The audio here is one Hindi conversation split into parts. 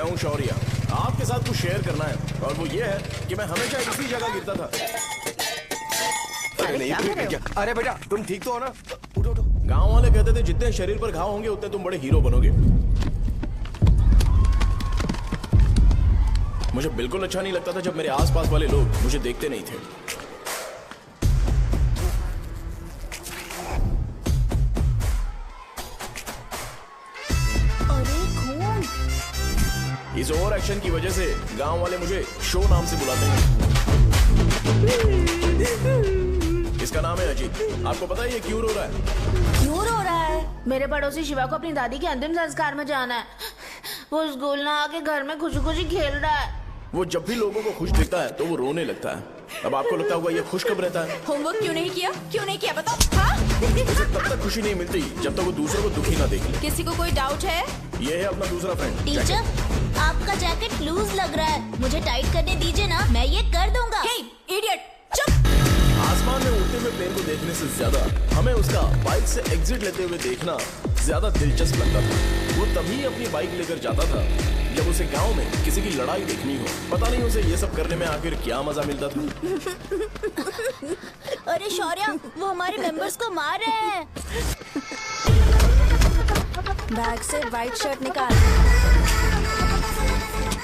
हूँ शौर्य। आपके साथ कुछ शेयर करना है और वो ये है कि मैं हमेशा इसी जगह गिरता था। अरे नहीं क्या? अरे बेटा तुम ठीक तो हो ना? उठो उठो। गांव वाले कहते थे जितने शरीर पर घाव होंगे उतने तुम बड़े हीरो बनोगे। मुझे बिल्कुल अच्छा नहीं लगता था जब मेरे आसपास वाले लोग मुझे देखते नहीं थे। इस ओवर एक्शन की वजह से गांव वाले मुझे शो नाम से बुलाते हैं। इसका नाम है अजीत। आपको पता है ये क्यों रो रहा है? क्यों रो रहा है? मेरे पड़ोसी शिवा को अपनी दादी के अंतिम संस्कार में जाना है। वो स्कूल ना आके घर में खुशी खुशी खेल रहा है। वो जब भी लोगों को खुश दिखता है तो वो रोने लगता है। अब आपको लगता होगा ये खुश कब रहता है? होमवर्क क्यों नहीं किया? क्यों नहीं किया बताओ? हाँ? उसे तब तक खुशी नहीं मिलती जब तक वो दूसरों को दुखी ना देख ले। किसी को कोई डाउट है? ये है अपना दूसरा फ्रेंड। टीचर आपका जैकेट लूज लग रहा है, मुझे टाइट करने दीजिए ना, मैं ये कर दूंगा। हे इडियट, चुप। आसमान में उड़ते हुए प्लेन को देखने से ज्यादा हमें उसका बाइक से एग्जिट लेते हुए देखना ज्यादा दिलचस्प लगता था। वो तभी अपनी बाइक लेकर जाता था जब उसे गांव में किसी की लड़ाई देखनी हो। पता नहीं उसे ये सब करने में आखिर क्या मजा मिलता था। अरे शौर्य, वो हमारे मेंबर्स को मार रहे हैं। बैग से व्हाइट शर्ट निकाल।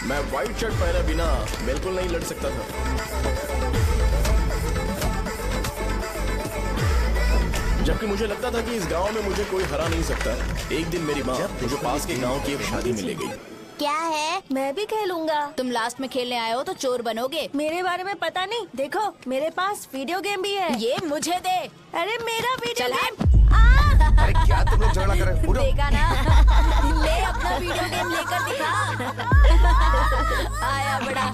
मैं व्हाइट शर्ट पहने बिना बिल्कुल नहीं लड़ सकता था। जबकि मुझे लगता था कि इस गांव में मुझे कोई हरा नहीं सकता। एक दिन मेरी माँ मुझे पास के गांव की एक शादी में ले गई। क्या है? मैं भी खेलूंगा। तुम लास्ट में खेलने आए हो तो चोर बनोगे। मेरे बारे में पता नहीं। देखो मेरे पास वीडियो गेम भी है। ये मुझे दे। अरे मेरा वीडियो चल गेम। अरे क्या तुम लोग झगड़ा कर रहे हो? उठो। देखा ना? ले अपना वीडियो गेम लेकर दिखा। आया बड़ा।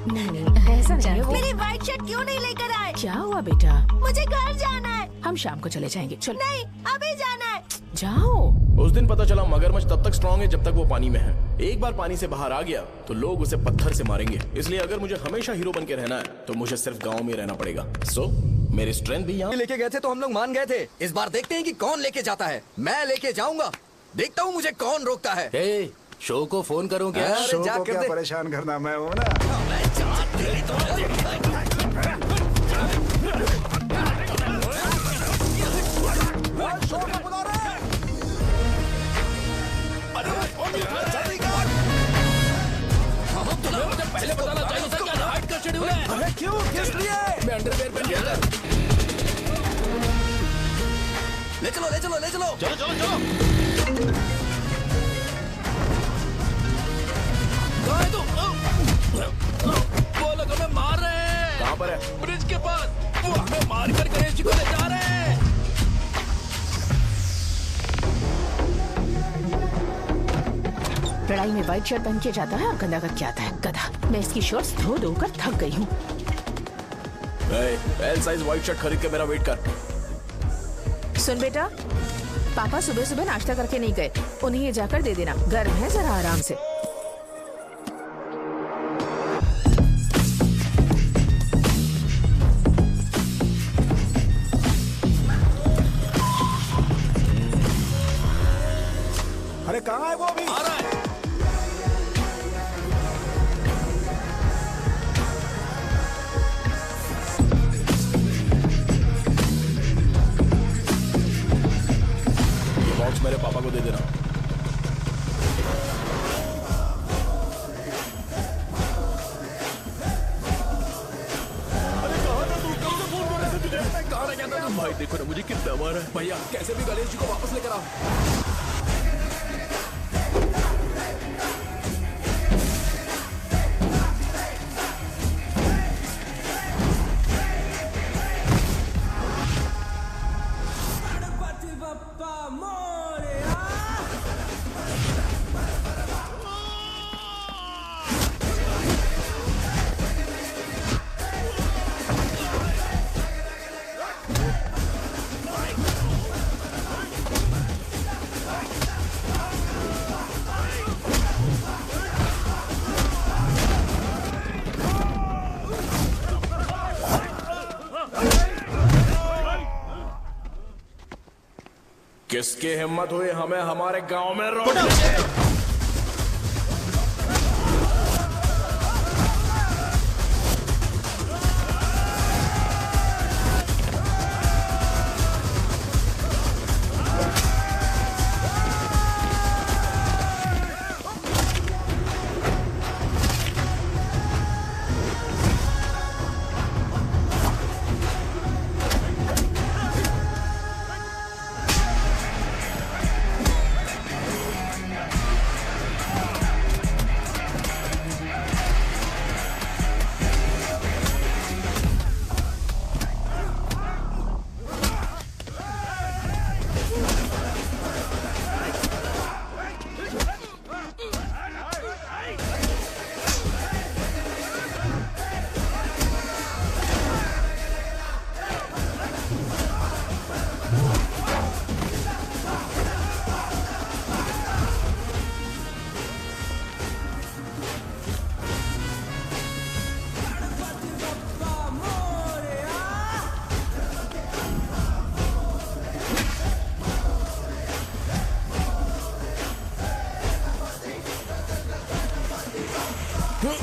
नहीं ऐसा नहीं है वो। मेरी व्हाइट शर्ट क्यों नहीं लेकर आए? क्या हुआ बेटा? मुझे घर जाना है। हम शाम को चले जाएंगे। चलो नहीं अभी जाना है। जाओ। उस दिन पता चला मगरमच्छ तब तक स्ट्रांग है जब तक वो पानी में है। एक बार पानी से बाहर आ गया तो लोग उसे पत्थर से मारेंगे। इसलिए अगर मुझे हमेशा हीरो बन के रहना है तो मुझे सिर्फ गांव में रहना पड़ेगा। सो मेरी स्ट्रेंथ भी यहाँ। लेके गए थे तो हम लोग मान गए थे। इस बार देखते हैं कि कौन लेके जाता है। मैं लेके जाऊंगा। देखता हूँ मुझे कौन रोकता है। हे, शो को फोन करूं क्या? शो को क्या परेशान करना, मैं हूं ना। पहले बताना चाहिए था क्या नाइट का शेड्यूल है। अरे क्यों? किस लिए? मैं अंडरवेयर पहन गया था। ले चलो ले चलो ले चलो। चलो चलो चलो। कहाँ है तुम? वो लोग हमें मार रहे हैं। कहाँ पर है? ब्रिज के पास। वो हमें मार कर गणेश जी को ले जा रहे हैं। लड़ाई में व्हाइट शर्ट पहन के जाता है और गंदा करके आता है गधा। मैं इसकी शॉर्ट्स धो धोकर थक गई हूँ। एल साइज व्हाइट शर्ट खरीद के मेरा वेट कर। सुन बेटा, पापा सुबह सुबह नाश्ता करके नहीं गए। उन्हें ये जाकर दे देना। गर्म है, जरा आराम से। अरे कहाँ है वो अभी? आ रहा है। ये बॉक्स मेरे पापा को दे देना। अरे कहाँ था तू? कब से फोन कर रहे थे तुझे? मैं कहाँ रह गया था? भाई देखो ना मुझे कितना मारा है। भैया कैसे भी गणेश जी को वापस लेकर आओ। किसकी हिम्मत हुई हमें हमारे गांव में रोक?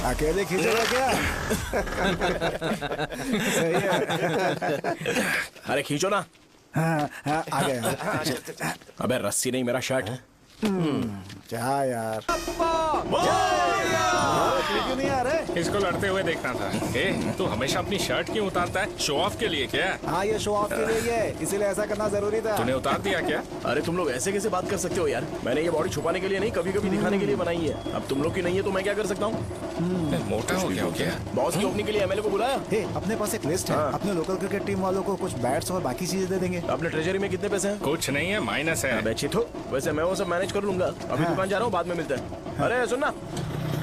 अकेले खींचेगा क्या? सही है। अरे खींचो ना। हाँ, हाँ, आ गया। अबे रस्सी नहीं, मेरा शर्ट। क्या यार? क्यों नहीं आ रहे? इसको लड़ते हुए देखना था। तू हमेशा अपनी शर्ट क्यों उतारता है? शो ऑफ के लिए क्या? हाँ, ये शो ऑफ के लिए ही है, इसीलिए ऐसा करना जरूरी था। तूने उतार दिया क्या? अरे तुम लोग ऐसे कैसे बात कर सकते हो यार? मैंने ये बॉडी छुपाने के लिए नहीं, कभी कभी दिखाने के लिए बनाई है। अब तुम लोग की नहीं है तो मैं क्या कर सकता हूँ? मोटा हो गया हो क्या? बॉस की ओपनिंग के लिए एमएलए को बुलाया। हे, अपने पास एक लिस्ट है। अपने लोकल क्रिकेट टीम वालों को कुछ बैट्स और बाकी चीजें दे देंगे। अपने ट्रेजरी में कितने पैसे हैं? कुछ नहीं है, माइनस है। अबे चितो, वैसे मैं वो सब मैनेज कर लूंगा। अभी दुकान जा रहा हूँ, बाद में मिलते हैं। अरे सुनना,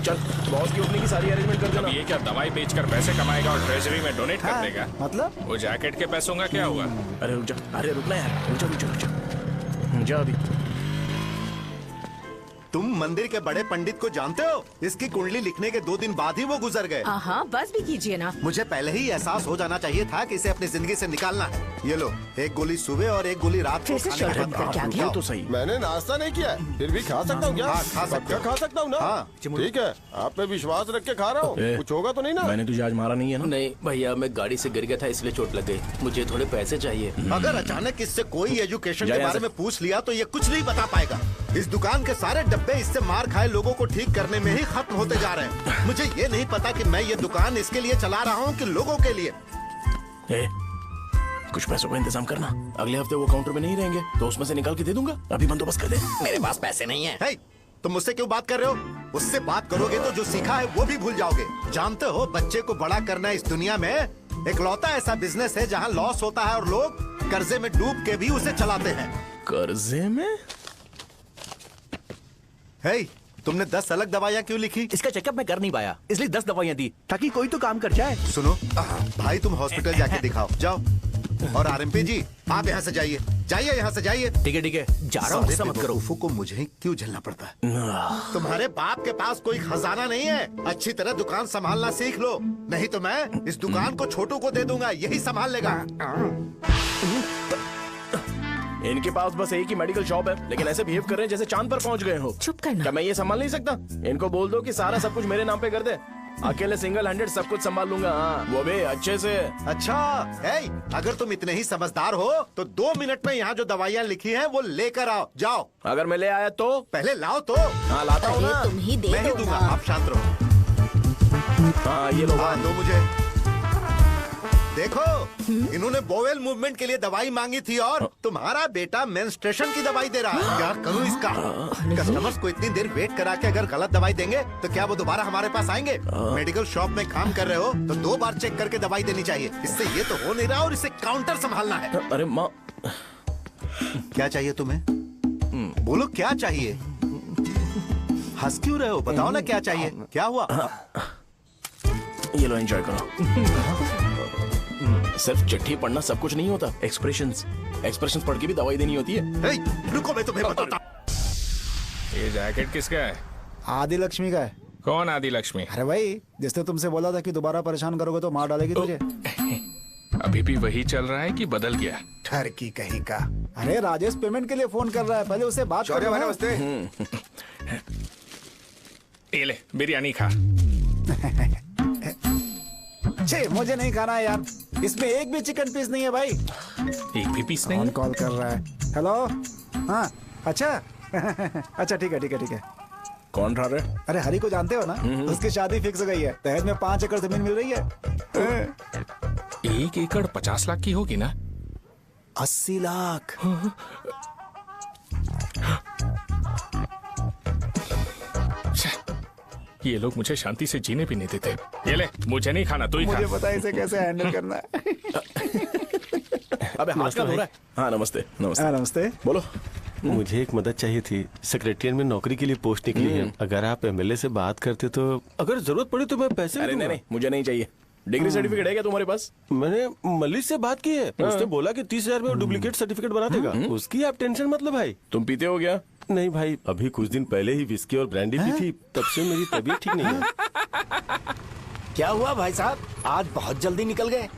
चल बॉस की ओपनिंग की सारी अरेंजमेंट कर देना। ये क्या दवाई बेचकर पैसे कमाएगा और ट्रेजरी में डोनेट कर देगा? मतलब? वो जैकेट के पैसों का क्या हुआ? अरे रुक जा, अरे रुकना यार, रुक जा रुक जा रुक जा। जा अभी। तुम मंदिर के बड़े पंडित को जानते हो? इसकी कुंडली लिखने के 2 दिन बाद ही वो गुजर गए। हाँ, बस भी कीजिए ना। मुझे पहले ही एहसास हो जाना चाहिए था कि इसे अपनी जिंदगी से निकालना है। ये लो, एक गोली सुबह और एक गोली रात को फिर से खाने के शर्ट बाद बंद करके आ खाओ। गया। तो सही। मैंने नाश्ता नहीं किया है, फिर भी खा सकता हूँ क्या? हाँ, खा सकते हो। खा सकता हूँ ना? हाँ। ठीक है, आप पे विश्वास रख के खा रहा हूँ। ए, कुछ होगा तो नहीं ना? मैंने तुझे आज मारा नहीं है ना? नहीं भैया, मैं गाड़ी से गिर गया था इसलिए चोट लग गई। मुझे थोड़े पैसे चाहिए। अगर अचानक इससे कोई एजुकेशन जा के यहाँ बारे से। में पूछ लिया तो ये कुछ नहीं बता पाएगा। इस दुकान के सारे डब्बे इससे मार खाए लोगों को ठीक करने में ही खत्म होते जा रहे हैं। मुझे ये नहीं पता कि मैं ये दुकान इसके लिए चला रहा हूँ कि लोगों के लिए। ए, कुछ पैसों का इंतजाम करना। अगले हफ्ते वो काउंटर में नहीं रहेंगे तो उसमें से निकाल के दे दूंगा। अभी बंदोबस्त कर दे। मेरे पास पैसे नहीं है। हे, तुम मुझसे क्यों बात कर रहे हो? उससे बात करोगे तो जो सीखा है वो भी भूल जाओगे। जानते हो, बच्चे को बड़ा करना इस दुनिया में इकलौता ऐसा बिजनेस है जहाँ लॉस होता है और लोग कर्जे में डूब के भी उसे चलाते हैं। कर्जे में? हे, तुमने 10 अलग दवाइयाँ क्यों लिखी? इसका चेकअप मैं कर नहीं पाया, इसलिए 10 दवाइयाँ दी ताकि कोई तो काम कर जाए। सुनो भाई, तुम हॉस्पिटल जाके दिखाओ, जाओ। और आरएमपी जी, आप यहाँ से जाइए, जाइए यहाँ से जाइए। ठीक है, जा रहा हूँ, गुस्सा मत करो। बेवकूफों को मुझे ही क्यों झेलना पड़ता है? तुम्हारे बाप के पास कोई खजाना नहीं है। अच्छी तरह दुकान संभालना सीख लो, नहीं तो मैं इस दुकान को छोटू को दे दूंगा, यही संभाल लेगा। इनके पास बस एक ही मेडिकल शॉप है, लेकिन ऐसे बिहेव कर रहे हैं जैसे चांद पर पहुंच गए हो। चुप करना। क्या मैं ये संभाल नहीं सकता? इनको बोल दो कि सारा सब कुछ मेरे नाम पे कर दे। अकेले सिंगल हैंडेड सब कुछ संभाल लूंगा। हाँ, वो भी अच्छे से। अच्छा, हे, अगर तुम इतने ही समझदार हो तो 2 मिनट में यहाँ जो दवाइयाँ लिखी हैं वो लेकर आओ, जाओ। अगर मैं ले आया तो? पहले लाओ तो। हाँ लाता हूँ ना। तुम ही दे मैं ही दो दूंगा, ना। आप शांत रहो। हाँ ये लो। हाँ, दो मुझे। देखो, इन्होंने बोवेल मूवमेंट के लिए दवाई मांगी थी और तुम्हारा बेटा मेंस्ट्रुएशन की दवाई दे रहा है। क्या करूं इसका? कस्टमर्स को इतनी देर वेट करा के अगर गलत दवाई देंगे तो क्या वो दोबारा हमारे पास आएंगे? मेडिकल शॉप में काम कर रहे हो तो 2 बार चेक करके दवाई देनी चाहिए। इससे ये तो हो नहीं रहा और इसे काउंटर संभालना है। अरे माँ, क्या चाहिए तुम्हें? बोलो क्या चाहिए? हंस क्यों रहे हो? बताओ ना क्या चाहिए? क्या हुआ? ये लो, एंजॉय करो। सिर्फ चिट्ठी पढ़ना सब कुछ नहीं होता। एक्सप्रेशंस पढ़ के भी दवाई देनी होती है। हे, रुको, मैं तुम्हें बताता। ये जैकेट किसका है? आदि लक्ष्मी का है। कौन आदि लक्ष्मी? अरे भाई, जिसने तुमसे बोला था कि दोबारा परेशान करोगे तो मार डालेगी तुझे। अभी भी वही चल रहा है कि बदल गया? ठरकी कहीं का। अरे राजेश पेमेंट के लिए फोन कर रहा है, पहले उससे बात शौर्य करो भाई ना। नमस्ते। ये ले बिरयानी खा। छे मुझे नहीं खाना है यार, इसमें एक भी चिकन पीस नहीं है भाई। एक भी पीस नहीं कौन है? कॉल कर रहा है? हेलो, हाँ अच्छा अच्छा ठीक है ठीक है ठीक है। कौन रहा रे? अरे हरी को जानते हो ना, उसकी शादी फिक्स हो गई है, दहेज में 5 एकड़ जमीन मिल रही है। 1 एकड़ 50 लाख की होगी ना? 80 लाख। ये लोग मुझे शांति से जीने भी नहीं देते। ये ले, मुझे नहीं खाना, तू ही खा। मुझे पता है इसे कैसे हैंडल करना है। अबे हाथ का हो रहा है। हाँ नमस्ते नमस्ते। हाँ, नमस्ते। बोलो। मुझे एक मदद चाहिए थी। सेक्रेटरिएट में नौकरी के लिए पोस्ट निकली है, अगर आप एमएलए से बात करते तो। अगर जरूरत पड़ी तो मैं पैसे अरे नहीं नहीं, मुझे नहीं चाहिए। डिग्री सर्टिफिकेट है क्या तुम्हारे पास? मैंने मलिक से बात की है, उसने बोला कि 30,000 में वो डुप्लीकेट सर्टिफिकेट बना देगा। उसकी आप टेंशन मत लो भाई। तुम पीते हो क्या? नहीं भाई, अभी कुछ दिन पहले ही विस्की और ब्रांडी पी थी, तब से मेरी तबीयत ठीक नहीं है। क्या हुआ भाई साहब, आज बहुत जल्दी निकल गए?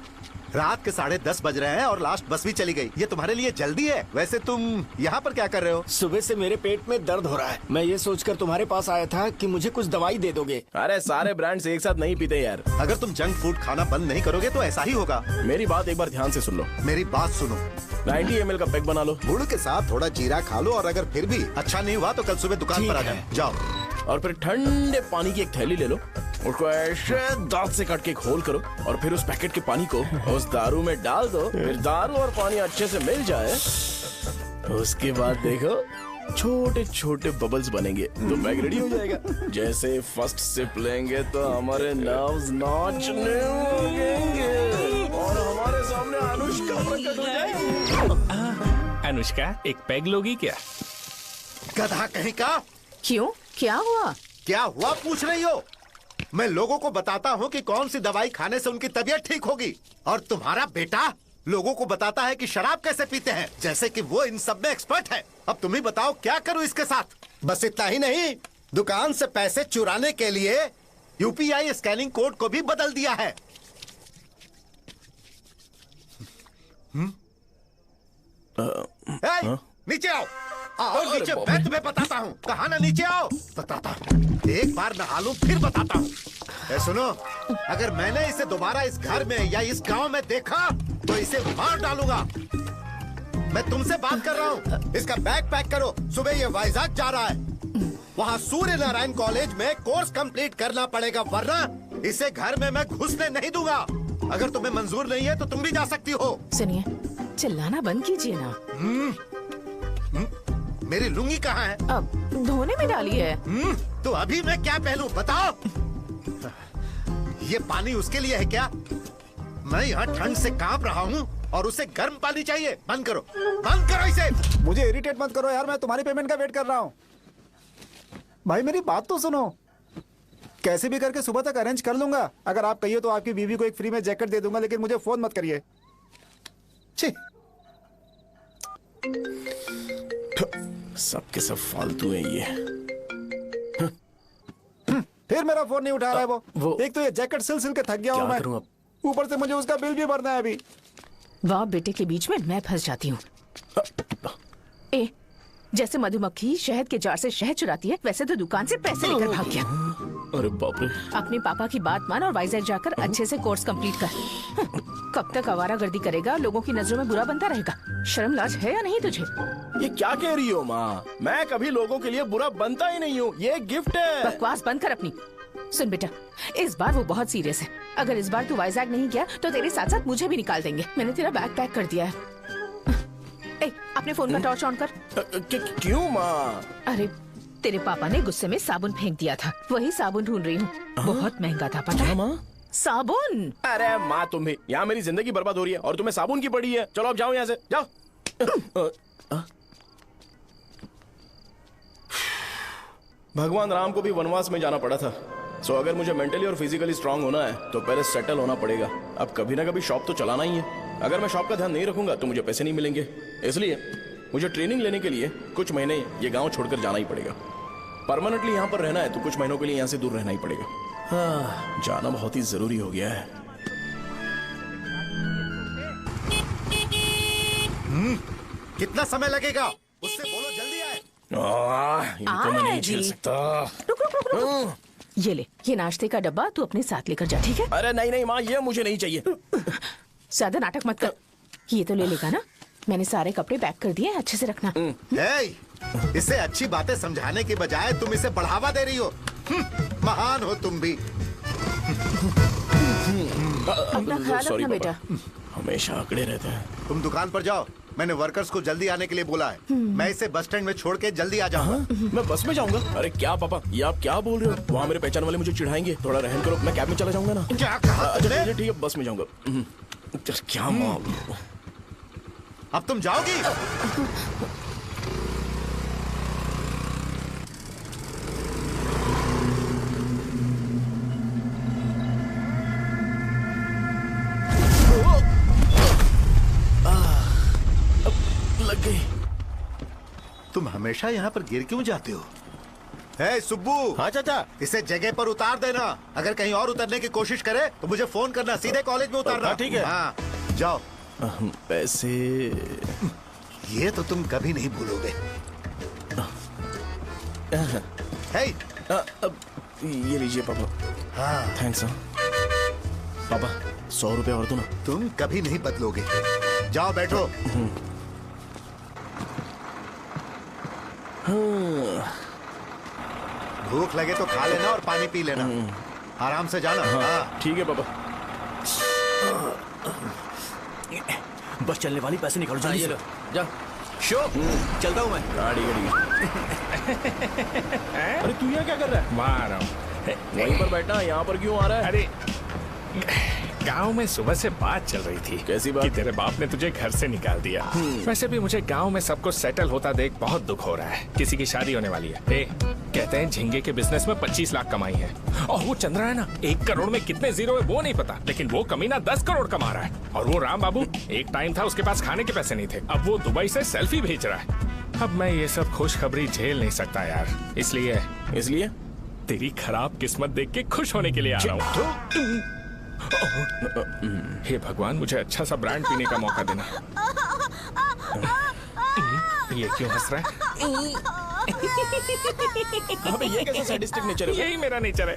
रात के 10:30 बज रहे हैं और लास्ट बस भी चली गई। ये तुम्हारे लिए जल्दी है। वैसे तुम यहाँ पर क्या कर रहे हो? सुबह से मेरे पेट में दर्द हो रहा है। मैं ये सोचकर तुम्हारे पास आया था कि मुझे कुछ दवाई दे दोगे। अरे सारे ब्रांड्स एक साथ नहीं पीते यार। अगर तुम जंक फूड खाना बंद नहीं करोगे तो ऐसा ही होगा। मेरी बात एक बार ध्यान से सुन लो। मेरी बात सुनो, 90 ml का पैक बना लो। गुड़ के साथ थोड़ा जीरा खा लो, और अगर फिर भी अच्छा नहीं हुआ तो कल सुबह दुकान पर आ जाओ। और फिर ठंडे पानी की एक थैली ले लो, उसको ऐसे दांत से काट के एक होल करो, और फिर उस पैकेट के पानी को उस दारू में डाल दो। फिर दारू और पानी अच्छे से मिल जाए, उसके बाद देखो छोटे छोटे बबल्स बनेंगे तो पैक रेडी हो जाएगा। जैसे फर्स्ट सिप लेंगे तो हमारे नर्व्स नाचने लगेंगे और हमारे सामने अनुष्का प्रकट हो जाएगी। अनुष्का, एक पैग लोगी क्या? गधा कहीं का। क्यों, क्या हुआ? क्या हुआ पूछ रही हो? मैं लोगों को बताता हूँ कि कौन सी दवाई खाने से उनकी तबीयत ठीक होगी, और तुम्हारा बेटा लोगों को बताता है कि शराब कैसे पीते हैं, जैसे कि वो इन सब में एक्सपर्ट है। अब तुम ही बताओ क्या करूँ इसके साथ? बस इतना ही नहीं, दुकान से पैसे चुराने के लिए यूपीआई स्कैनिंग कोड को भी बदल दिया है। नीचे आओ। आओ नीचे, मैं तुम्हें बताता हूँ। कहा ना नीचे आओ, बताता हूँ। एक बार नहा लूं फिर बताता हूँ। सुनो, अगर मैंने इसे दोबारा इस घर में या इस गांव में देखा तो इसे मार डालूंगा। मैं तुमसे बात कर रहा हूँ। इसका बैग पैक करो, सुबह ये वाइजाग जा रहा है। वहाँ सूर्य नारायण कॉलेज में कोर्स कंप्लीट करना पड़ेगा, वरना इसे घर में मैं घुसने नहीं दूंगा। अगर तुम्हें मंजूर नहीं है तो तुम भी जा सकती हो। सुनिए, चिल्लाना बंद कीजिए ना। मेरी लुंगी कहाँ है? अब धोने में डाली है। तो अभी मैं क्या पहनूं बताओ? ये पानी उसके लिए है क्या? मैं यहाँ ठंड से कांप रहा हूँ और उसे गर्म पानी चाहिए। बंद करो, बंद करो इसे। मुझे इरिटेट मत करो यार, मैं तुम्हारी पेमेंट का वेट कर रहा हूँ। भाई मेरी बात तो सुनो, कैसे भी करके सुबह तक अरेंज कर लूंगा। अगर आप कहिए तो आपकी बीवी को एक फ्री में जैकेट दे दूंगा, लेकिन मुझे फोन मत करिए। छी, सब के सब फालतू है ये। फिर मेरा फोन नहीं उठा रहा है वो। एक तो ये जैकेट सिल सिल के थक गया हूँ मैं, ऊपर से मुझे उसका बिल भी भरना है अभी। वाह बेटे के बीच में मैं फंस जाती हूँ। ए, जैसे मधुमक्खी शहद के जार से शहद चुराती है, वैसे तो दुकान से पैसे लेकर भाग गया। अरे बाप रे। अपने पापा की बात मान और वाइजैक जाकर अच्छे से कोर्स कंप्लीट कर। कब तक आवारागर्दी करेगा, लोगों की नजरों में बुरा बनता रहेगा। शर्म लाज है या नहीं तुझे? ये क्या कह रही हो माँ? मैं कभी लोगों के लिए बुरा बनता ही नहीं हूँ, ये गिफ्ट है। बकवास बंद कर अपनी। सुन बेटा, इस बार वो बहुत सीरियस है। अगर इस बार तू वाइजैक नहीं गया तो तेरे साथ साथ मुझे भी निकाल देंगे। मैंने तेरा बैग पैक कर दिया है। ए, अपने फोन का टॉर्च ऑन कर। क्यों माँ? अरे तेरे पापा ने गुस्से में साबुन फेंक दिया था, वही साबुन ढूंढ रही हूँ। बहुत महंगा था, पता है? माँ साबुन। अरे माँ तुम भी, यहाँ मेरी जिंदगी बर्बाद हो रही है और तुम्हें साबुन की पड़ी है। चलो अब जाओ यहाँ से, जाओ। भगवान राम को भी वनवास में जाना पड़ा था। सो अगर मुझे मेंटली और फिजिकली स्ट्रांग होना है तो पहले सेटल होना पड़ेगा। अब कभी ना कभी शॉप तो चलाना ही है। अगर मैं शॉप का ध्यान नहीं रखूंगा तो मुझे पैसे नहीं मिलेंगे। इसलिए मुझे ट्रेनिंग लेने के लिए कुछ महीने ये गांव छोड़कर जाना ही पड़ेगा। परमानेंटली यहाँ पर रहना है तो कुछ महीनों के लिए यहाँ से दूर रहना ही पड़ेगा। हाँ, जाना बहुत ही जरूरी हो गया है। कितना समय लगेगा? उससे बोलो जल्दी आए। इनको मैं नहीं झेल सकता। रुक। ये ले, ये नाश्ते का डब्बा तू अपने साथ लेकर जा, ठीक है? अरे नहीं नहीं माँ, ये मुझे नहीं चाहिए। ज्यादा नाटक मत कर। ये तो ले लेगा ना? मैंने सारे कपड़े पैक कर दिए, अच्छे से रखना। इसे अच्छी बातें समझाने के बजाय तुम इसे बढ़ावा दे रही हो। महान हो तुम भी। अपना ख्याल रखना बेटा। हमेशा अकड़े रहते हैं। तुम दुकान पर जाओ, मैंने वर्कर्स को जल्दी आने के लिए बोला है। मैं इसे बस स्टैंड में छोड़ के जल्दी आ जाऊंगा। मैं बस में जाऊंगा? अरे क्या पापा, ये आप क्या बोल रहे हो? वहाँ मेरे पहचान वाले मुझे चिढ़ाएंगे। थोड़ा रहम करो, मैं कैब में चला जाऊंगा ना। क्या कहा? अच्छा ठीक है, बस में जाऊंगा। क्या माँ, अब तुम जाओगी? लग गई। तुम हमेशा यहाँ पर गिर क्यों जाते हो? हे सुब्बू। हाँ चाचा। इसे जगह पर उतार देना। अगर कहीं और उतरने की कोशिश करे तो मुझे फोन करना, सीधे कॉलेज में उतारना। हाँ, ठीक है। हाँ, जाओ। पैसे ये तो तुम कभी नहीं भूलोगे। हे, ये लीजिए पापा। हाँ थैंक्स। पापा 100 रुपए और दो ना। तुम कभी नहीं बदलोगे। जाओ बैठो। भूख लगे तो खा लेना और पानी पी लेना। आराम से जाना। हाँ। ठीक है पापा। बस चलने वाली, पैसे निकालो जल्दी से। जा शो, चलता हूँ मैं। गाड़ी अरे तू यहाँ क्या कर रहा है? वहाँ आ रहा हूँ। वहीं पर बैठना, यहाँ पर क्यों आ रहा है? अरे गांव में सुबह से बात चल रही थी। कैसी बात? कि तेरे बाप ने तुझे घर से निकाल दिया। वैसे भी मुझे गांव में सब कुछ सेटल होता देख बहुत दुख हो रहा है। किसी की शादी होने वाली है। कहते हैं झींगे के बिजनेस में 25 लाख कमाई है। और वो चंद्रा है ना, 1 करोड़ में कितने जीरो है वो नहीं पता, लेकिन वो कमीना 10 करोड़ कमा रहा है। और वो राम बाबू, एक टाइम था उसके पास खाने के पैसे नहीं थे, अब वो दुबई से सेल्फी भेज रहा है। अब मैं ये सब खुशखबरी झेल नहीं सकता यार। इसलिए तेरी खराब किस्मत देख के खुश होने के लिए आ रहा हूँ। हे भगवान, मुझे अच्छा सा ब्रांड पीने का मौका देना। ये क्यों हंस रहा है? अबे ये कैसा सैडिस्टिक नेचर है? यही मेरा नेचर है।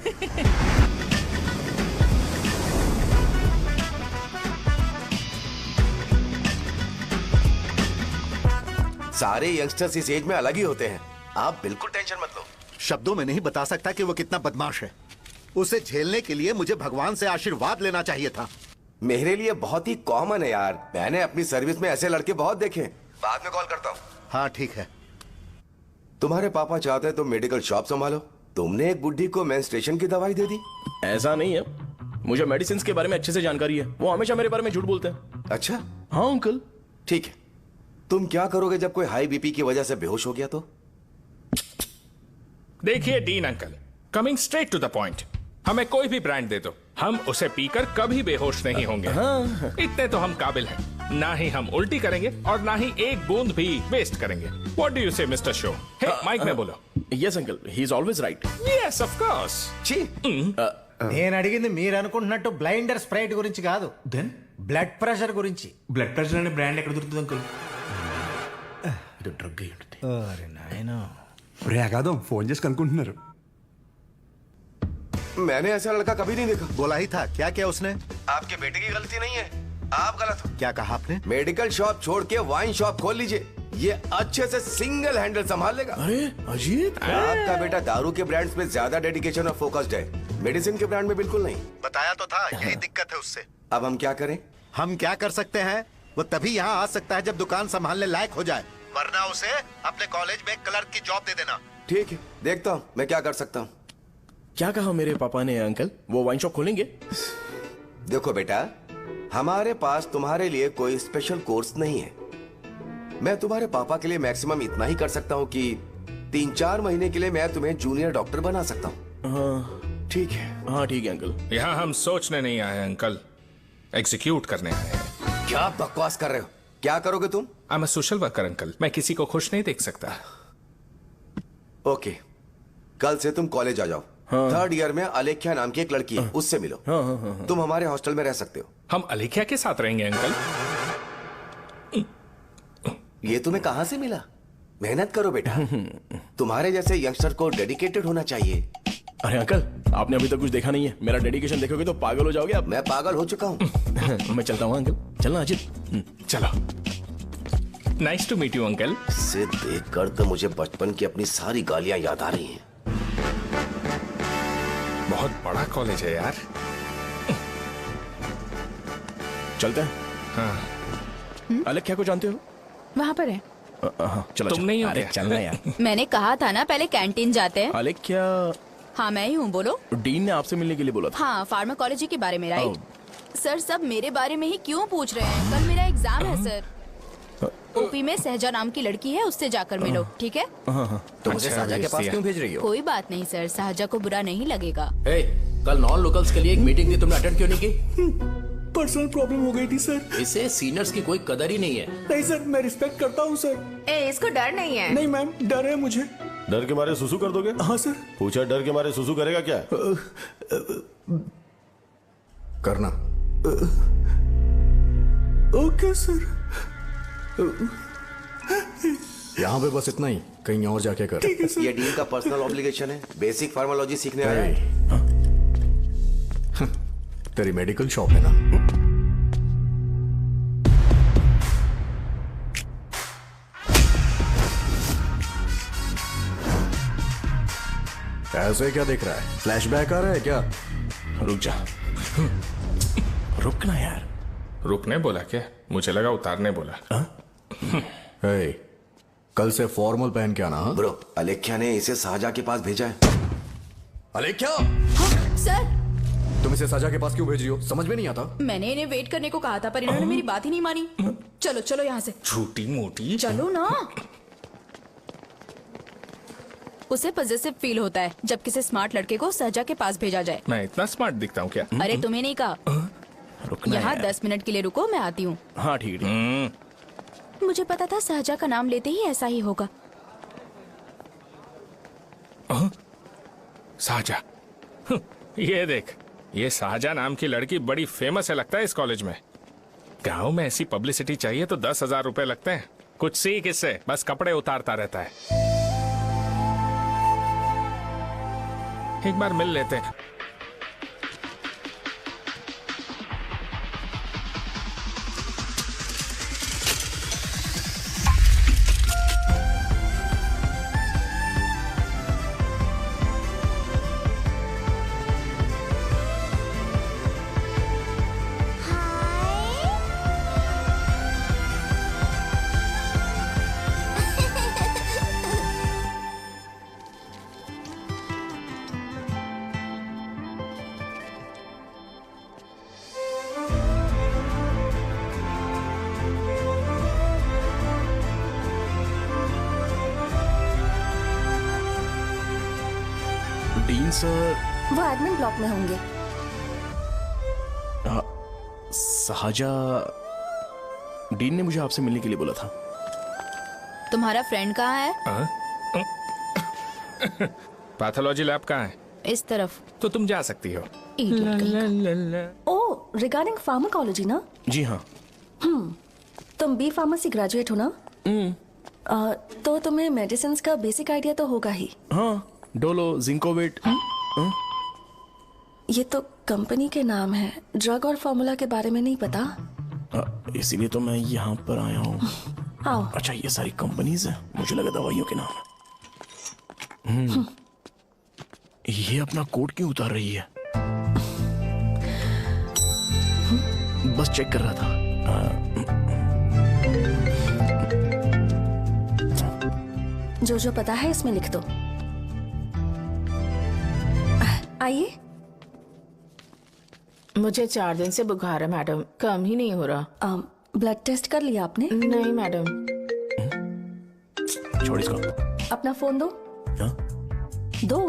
सारे यंगस्टर्स इस एज में अलग ही होते हैं। आप बिल्कुल टेंशन मत लो। शब्दों में नहीं बता सकता कि वो कितना बदमाश है। उसे झेलने के लिए मुझे भगवान से आशीर्वाद लेना चाहिए था। मेरे लिए बहुत ही कॉमन है यार। मैंने अपनी सर्विस में ऐसे लड़के बहुत देखे। बाद में कॉल करता हूँ। हाँ ठीक है। तुम्हारे पापा चाहते हैं तुम मेडिकल शॉप संभालो। तुमने एक बुढ़ी को मेंस्ट्रुएशन की दवाई दे दी। ऐसा नहीं है, मुझे मेडिसिन के बारे में अच्छे से जानकारी है। वो हमेशा मेरे बारे में झूठ बोलते हैं। अच्छा हाँ अंकल। ठीक है, तुम क्या करोगे जब कोई हाई बीपी की वजह से बेहोश हो गया तो? देखिए Dean uncle, coming straight to the point, हमें कोई भी ब्रांड दे दो, हम उसे पीकर कभी बेहोश नहीं होंगे। इतने तो हम काबिल हैं। ना ही हम उल्टी करेंगे और ना ही एक बूंद भी वेस्ट करेंगे। व्हाट डू यू से मिस्टर शो? हे माइक में बोलो। Yes uncle, he is always right. Yes of course. నేను అడిగింది మీరు అనుకుంటున్నట్టు బ్లైండర్ స్ప్రైట్ గురించి కాదు, దెన్ బ్లడ్ ప్రెషర్ గురించి. బ్లడ్ ప్రెషర్ అనే బ్రాండ్ ఎక్కడ దొరుకుతుంది అంకుల్? ఇది డ్రగ్ అయి ఉంటుంది. అరే నాయనా, రే అగాదం ఫోన్ చేసి కనుక్కుంటున్నారు. मैंने ऐसा लड़का कभी नहीं देखा। बोला ही था। क्या किया उसने? आपके बेटे की गलती नहीं है, आप गलत हो। क्या कहा आपने? मेडिकल शॉप छोड़ के वाइन शॉप खोल लीजिए, ये अच्छे से सिंगल हैंडल संभाल लेगा। अरे अजीत, आपका बेटा दारू के ब्रांड्स में ज्यादा डेडिकेशन और फोकस्ड है, मेडिसिन के ब्रांड में बिल्कुल नहीं। बताया तो था, यही दिक्कत है उससे। अब हम क्या करें? हम क्या कर सकते हैं? वो तभी यहाँ आ सकता है जब दुकान संभालने लायक हो जाए, वरना उसे अपने कॉलेज में क्लर्क की जॉब दे देना। ठीक है, देखता हूँ मैं क्या कर सकता हूँ। क्या कहा मेरे पापा ने अंकल? वो वाइन शॉप खोलेंगे? देखो बेटा, हमारे पास तुम्हारे लिए कोई स्पेशल कोर्स नहीं है। मैं तुम्हारे पापा के लिए मैक्सिमम इतना ही कर सकता हूँ कि 3-4 महीने के लिए मैं तुम्हें जूनियर डॉक्टर बना सकता हूँ। हाँ ठीक है। हाँ ठीक है अंकल। यहाँ हम सोचने नहीं आए अंकल, एग्जीक्यूट करने आए हैं। क्या बकवास कर रहे हो? क्या करोगे तुम? I am a social worker uncle, मैं किसी को खुश नहीं देख सकता। ओके, कल से तुम कॉलेज आ जाओ। हाँ। 3rd ईयर में अलेख्या नाम की एक लड़की है, उससे मिलो। हाँ, हाँ, हाँ, हाँ। तुम हमारे हॉस्टल में रह सकते हो। हम अलेख्या के साथ रहेंगे अंकल? ये तुम्हें कहाँ से मिला? मेहनत करो बेटा। तुम्हारे जैसे यंगस्टर को डेडिकेटेड होना चाहिए। अरे अंकल, आपने अभी तक कुछ देखा नहीं है। मेरा डेडिकेशन देखोगे तो पागल हो जाओगे आप। मैं पागल हो चुका हूँ। मैं चलता हूँ अंकल। चलना अजित। चलो। Nice to meet you uncle. इसे देखकर तो मुझे बचपन की अपनी सारी गालियां याद आ रही हैं। बहुत बड़ा कॉलेज है यार। चलते हैं। हाँ। अलेख्या को जानते हो? वहाँ पर है। चलो तुम नहीं हो अरे क्या? चलना यार। मैंने कहा था ना पहले कैंटीन जाते हैं। अलेख्या, हाँ मैं ही हूँ, बोलो। डीन ने आपसे मिलने के लिए बोला था। हाँ, फार्माकोलॉजी के बारे में, राइट? सर सब मेरे बारे में ही क्यों पूछ रहे हैं? कल मेरा एग्जाम है सर। ओपी में सहजा नाम की लड़की है, उससे जाकर मिलो, ठीक है? तो मुझे साजा के पास क्यों भेज रही हो? कोई बात नहीं सर, सहजा को बुरा नहीं लगेगा। कल नॉन लोकल्स के लिए एक मीटिंग थी, तुमने अटेंड क्यों नहीं की? पर्सनल प्रॉब्लम हो गई थी सर। इसे सीनियर्स की कोई कदर ही नहीं है। नहीं सर, मैं रिस्पेक्ट करता हूँ सर। इसको डर नहीं है। नहीं मैम, डर है मुझे। डर के मारे सुसु कर दोगे? हाँ सर। पूछा डर के मारे सुसु करेगा क्या? करना। Okay sir. यहाँ पे बस इतना ही, कहीं और जाके कर। ये डील का पर्सनल ऑब्लिगेशन है। बेसिक फार्माकोलॉजी सीखने आया है। तेरी मेडिकल शॉप है ना? ऐसे क्या देख रहा है? फ्लैशबैक आ रहा है क्या? रुक जा। रुकना यार। रुकने बोला क्या? मुझे लगा उतारने बोला। हे, कल से फॉर्मल पहन के आना। ब्रो, अलेख्या ने इसे साजा के पास भेजा है। अलेख्या, सर तुम इसे साजा के पास क्यों भेज रही हो? समझ में नहीं आता। मैंने इन्हें वेट करने को कहा था, पर इन्होंने मेरी बात ही नहीं मानी। चलो चलो यहाँ से। छोटी मोटी। चलो ना। उसे पॉजिटिव फील होता है जब किसी स्मार्ट लड़के को सहजा के पास भेजा जाए। मैं इतना स्मार्ट दिखता हूँ क्या? अरे तुम्हें नहीं कहा। यहाँ 10 मिनट के लिए रुको, मैं आती हूँ। हाँ ठीक है। मुझे पता था सहजा का नाम लेते ही ऐसा ही होगा। साजा। ये देख, ये साजा नाम की लड़की बड़ी फेमस है लगता है इस कॉलेज में। गांव में ऐसी पब्लिसिटी चाहिए तो 10,000 रुपए लगते हैं। कुछ सीख इससे, बस कपड़े उतारता रहता है। एक बार मिल लेते हैं। डीन सर वो एडमिन ब्लॉक में होंगे। साजा, डीन ने मुझे आपसे मिलने के लिए बोला था। तुम्हारा फ्रेंड कहाँ है? पैथोलॉजी लैब कहाँ है? इस तरफ। तो तुम जा सकती हो। ओ, रिगार्डिंग फार्माकोलॉजी ना? जी हाँ। तुम बी फार्मेसी ग्रेजुएट हो ना? तो तुम्हें मेडिसिन का बेसिक आइडिया तो होगा ही। हाँ, डोलो, जिंकोवेट। ये तो कंपनी के नाम है, ड्रग और फॉर्मूला के बारे में नहीं पता। इसीलिए तो मैं यहाँ पर आया हूँ। आओ। अच्छा, ये सारी कंपनीज है, मुझे लगा दवाइयों के नाम है। ये अपना कोट क्यों उतार रही है? बस चेक कर रहा था। जो जो पता है इसमें लिख दो। आइए। मुझे 4 दिन से बुखार है मैडम, कम ही नहीं हो रहा। ब्लड टेस्ट कर लिया आपने? नहीं मैडम। छोड़ इसको। अपना फोन दो। हाँ? दो।